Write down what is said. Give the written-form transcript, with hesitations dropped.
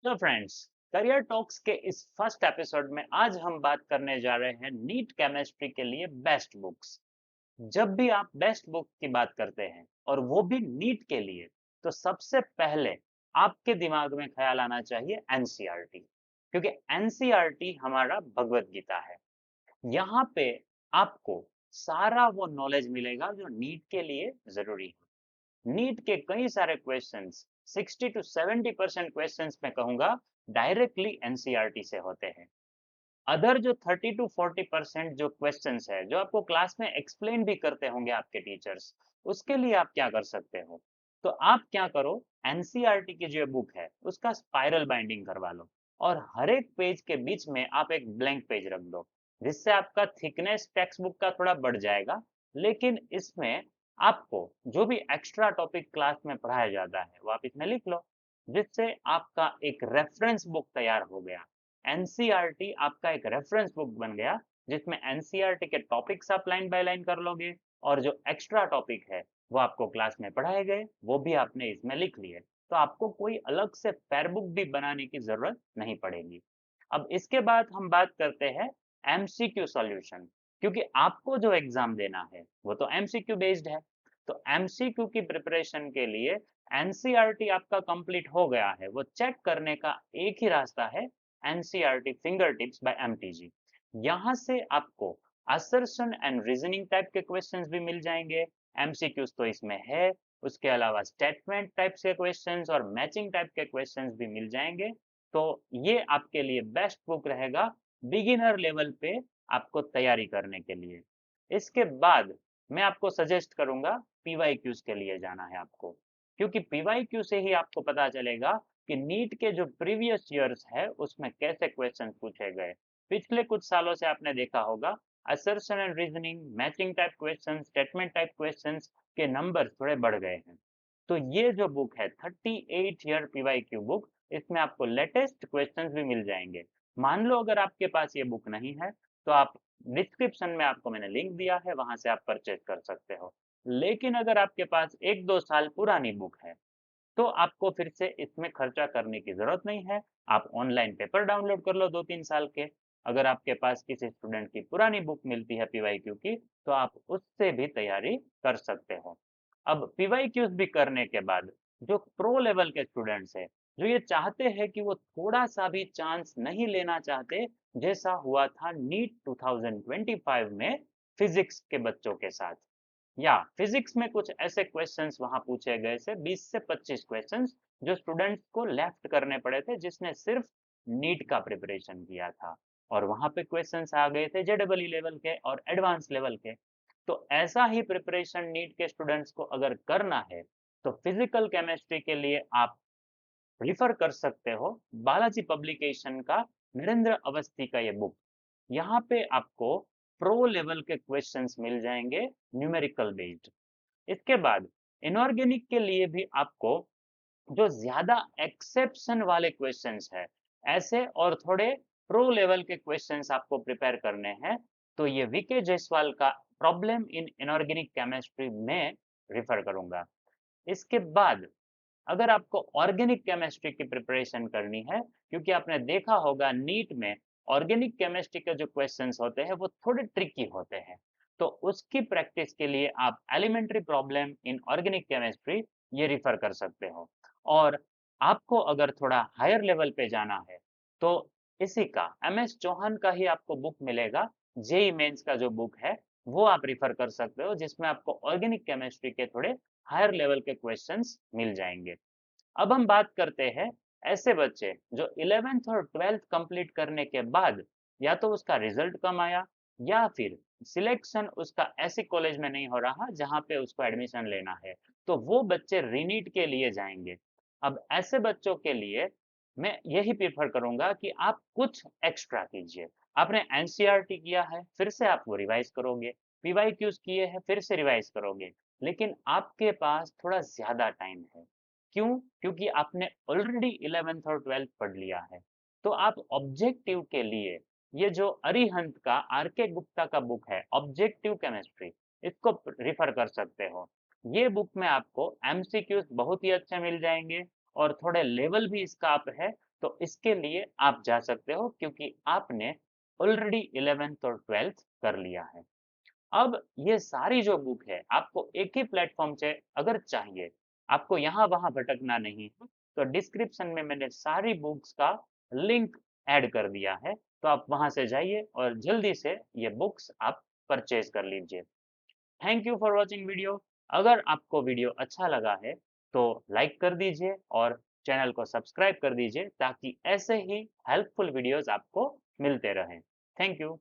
तो friends, career talks के इस फर्स्ट एपिसोड में आज हम बात करने जा रहे हैं नीट केमिस्ट्री के लिए बेस्ट बुक्स। जब भी आप बेस्ट बुक की बात करते हैं और वो भी नीट के लिए, तो सबसे पहले आपके दिमाग में ख्याल आना चाहिए एनसीईआरटी, क्योंकि एनसीईआरटी हमारा भगवत गीता है। यहाँ पे आपको सारा वो नॉलेज मिलेगा जो नीट के लिए जरूरी है। नीट के कई सारे क्वेश्चंस, 60 to 70% क्वेश्चंस मैं कहूंगा डायरेक्टली एनसीईआरटी से होते हैं। अदर जो 30 to 40% जो क्वेश्चंस है, जो आपको क्लास में एक्सप्लेन भी करते होंगे आपके टीचर्स, उसके लिए आप क्या कर सकते हो? तो आप क्या करो, एनसीईआरटी की जो बुक है उसका स्पाइरल बाइंडिंग करवा लो और हर एक पेज के बीच में आप एक ब्लैंक पेज रख दो, जिससे आपका थिकनेस टेक्स्ट बुक का थोड़ा बढ़ जाएगा। लेकिन इसमें आपको जो भी एक्स्ट्रा टॉपिक क्लास में पढ़ाया जाता है वो आप इसमें लिख लो, जिससे आपका एक रेफरेंस बुक तैयार हो गया। एनसीईआरटी आपका एक रेफरेंस बुक बन गया, जिसमें एनसीईआरटी के टॉपिक्स आप लाइन बाय लाइन कर लोगे और जो एक्स्ट्रा टॉपिक है वो आपको क्लास में पढ़ाए गए वो भी आपने इसमें लिख लिए। तो आपको कोई अलग से फेयर बुक भी बनाने की जरूरत नहीं पड़ेगी। अब इसके बाद हम बात करते हैं एमसीक्यू सॉल्यूशन, क्योंकि आपको जो एग्जाम देना है वो तो एमसीक्यू बेस्ड है। तो एमसीक्यू की प्रिपरेशन के लिए एनसीईआरटी आपका कंप्लीट हो गया है वो चेक करने का एक ही रास्ता है, NCERT finger tips by MTG. यहाँ से आपको असर्शन एंड रीजनिंग टाइप के क्वेश्चंस भी मिल जाएंगे। एमसीक्यूज तो इसमें है, उसके अलावा स्टेटमेंट टाइप के क्वेश्चंस और मैचिंग टाइप के क्वेश्चंस भी मिल जाएंगे। तो ये आपके लिए बेस्ट बुक रहेगा बिगिनर लेवल पे आपको तैयारी करने के लिए। इसके बाद मैं आपको सजेस्ट करूंगा पीवाईक्यूज के लिए जाना है आपको, क्योंकि पीवाईक्यू से ही आपको पता चलेगा कि नीट के जो प्रीवियस ईयर्स है उसमें कैसे क्वेश्चन पूछे गए। पिछले कुछ सालों से आपने देखा होगा assertion and reasoning, matching type question, statement type questions के नंबर थोड़े बढ़ गए हैं। तो ये जो बुक है 38 ईयर पीवाईक्यू बुक, इसमें आपको लेटेस्ट क्वेश्चंस भी मिल जाएंगे। मान लो अगर आपके पास ये बुक नहीं है, तो आप डिस्क्रिप्शन में आपको मैंने लिंक दिया है, वहां से आप परचेज कर सकते हो। लेकिन अगर आपके पास 1-2 साल पुरानी बुक है, तो आपको फिर से इसमें खर्चा करने की जरूरत नहीं है। आप ऑनलाइन पेपर डाउनलोड कर लो 2-3 साल के। अगर आपके पास किसी स्टूडेंट की पुरानी बुक मिलती है पीवाईक्यू की, तो आप उससे भी तैयारी कर सकते हो। अब पीवाईक्यूज भी करने के बाद जो प्रो लेवल के स्टूडेंट्स है, जो ये चाहते हैं कि वो थोड़ा सा भी चांस नहीं लेना चाहते, जैसा हुआ था नीट 2025 में फिजिक्स के बच्चों के साथ, या फिजिक्स में कुछ ऐसे क्वेश्चंस वहां पूछे गए थे, 20 से 25 क्वेश्चंस, जो स्टूडेंट्स को लेफ्ट करने पड़े थे जिसने सिर्फ नीट का प्रिपरेशन किया था। और वहां पे क्वेश्चंस आ गए थे जेडबलई लेवल के और एडवांस लेवल के। तो ऐसा ही प्रिपरेशन नीट के स्टूडेंट्स को अगर करना है, तो फिजिकल केमिस्ट्री के लिए आप रिफर कर सकते हो बालाजी पब्लिकेशन का नरेंद्र अवस्थी का ये बुक। यहाँ पे आपको प्रो लेवल के क्वेश्चंस मिल जाएंगे, न्यूमेरिकल बेस्ड। इसके बाद इनऑर्गेनिक के लिए भी आपको जो ज्यादा एक्सेप्शन वाले क्वेश्चंस है, ऐसे और थोड़े प्रो लेवल के क्वेश्चंस आपको प्रिपेयर करने हैं, तो ये वीके जायसवाल का प्रॉब्लम इन इनऑर्गेनिक केमिस्ट्री में रिफर करूंगा। इसके बाद अगर आपको ऑर्गेनिक केमिस्ट्री की प्रिपरेशन करनी है, क्योंकि आपने देखा होगा नीट में ऑर्गेनिक केमिस्ट्री के जो क्वेश्चंस होते हैं वो थोड़े ट्रिकी होते हैं, तो उसकी प्रैक्टिस के लिए आप elementary problem in organic chemistry ये रिफर कर सकते हो। और आपको अगर थोड़ा हायर लेवल पे जाना है, तो इसी का एमएस चौहान का ही आपको बुक मिलेगा, जेई मेंस का जो बुक है वो आप रिफर कर सकते हो, जिसमें आपको ऑर्गेनिक केमिस्ट्री के थोड़े हायर लेवल के क्वेश्चंस मिल जाएंगे। अब हम बात करते हैं ऐसे बच्चे जो 11th और 12th कंप्लीट करने के बाद या तो उसका रिजल्ट कम आया, या फिर सिलेक्शन उसका ऐसे कॉलेज में नहीं हो रहा जहां पे उसको एडमिशन लेना है, तो वो बच्चे रीनीट के लिए जाएंगे। अब ऐसे बच्चों के लिए मैं यही प्रेफर करूंगा कि आप कुछ एक्स्ट्रा कीजिए। आपने एनसीईआरटी किया है, फिर से आप वो रिवाइज करोगे, पीवाईक्यूज किए हैं, फिर से रिवाइज करोगे, लेकिन आपके पास थोड़ा ज्यादा टाइम है। क्यों? क्योंकि आपने ऑलरेडी 11th और 12th पढ़ लिया है। तो आप ऑब्जेक्टिव के लिए ये जो अरिहंत का, आर के गुप्ता का बुक है ऑब्जेक्टिव केमिस्ट्री, इसको रिफर कर सकते हो। ये बुक में आपको एमसीक्यूज बहुत ही अच्छे मिल जाएंगे और थोड़े लेवल भी इसका अप है, तो इसके लिए आप जा सकते हो क्योंकि आपने ऑलरेडी 11th और 12th कर लिया है। अब ये सारी जो बुक है आपको एक ही प्लेटफॉर्म से अगर चाहिए, आपको यहाँ वहाँ भटकना नहीं है, तो डिस्क्रिप्शन में मैंने सारी बुक्स का लिंक ऐड कर दिया है, तो आप वहां से जाइए और जल्दी से ये बुक्स आप परचेज कर लीजिए। Thank you for watching video. अगर आपको वीडियो अच्छा लगा है तो लाइक कर दीजिए और चैनल को सब्सक्राइब कर दीजिए ताकि ऐसे ही हेल्पफुल वीडियोस आपको मिलते रहें। Thank you.